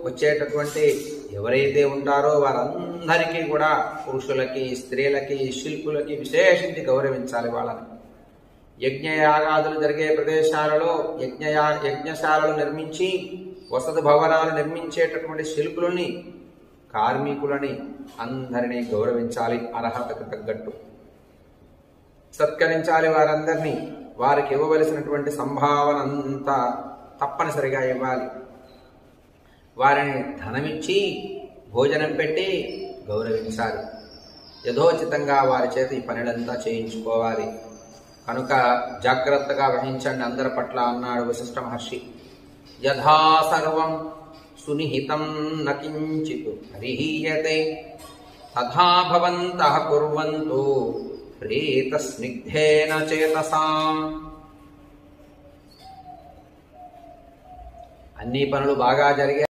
వచ్చేటటువంటి ఎవరైతే ఉంటారో వారందరికీ కూడా పురుషులకి స్త్రీలకి శిల్పులకి విశేషించి గౌరవించాలి. వాళ్ళని యజ్ఞయాగాదులు జరిగే ప్రదేశాలలో యజ్ఞశాలలు నిర్మించి వసతి భవనాలు నిర్మించేటటువంటి శిల్పులని కార్మికులని అందరినీ గౌరవించాలి. అర్హతకు తగ్గట్టు సత్కరించాలి. వారందరినీ వారికి ఇవ్వవలసినటువంటి సంభావన అంతా తప్పనిసరిగా ఇవ్వాలి. వారిని ధనమిచ్చి భోజనం పెట్టి గౌరవించాలి. యథోచితంగా వారి చేత ఈ పనులంతా చేయించుకోవాలి. కనుక జాగ్రత్తగా వహించండి అందరి పట్ల అన్నాడు వశిష్ఠ మహర్షి. యథా సర్వం సునిహితం నకించిత్ పరిహీయతే తథా భవంతః కుర్వంతు ప్రీత స్నిగ్ధేన చేతసాం. అన్ని పనులు బాగా జరిగాయి.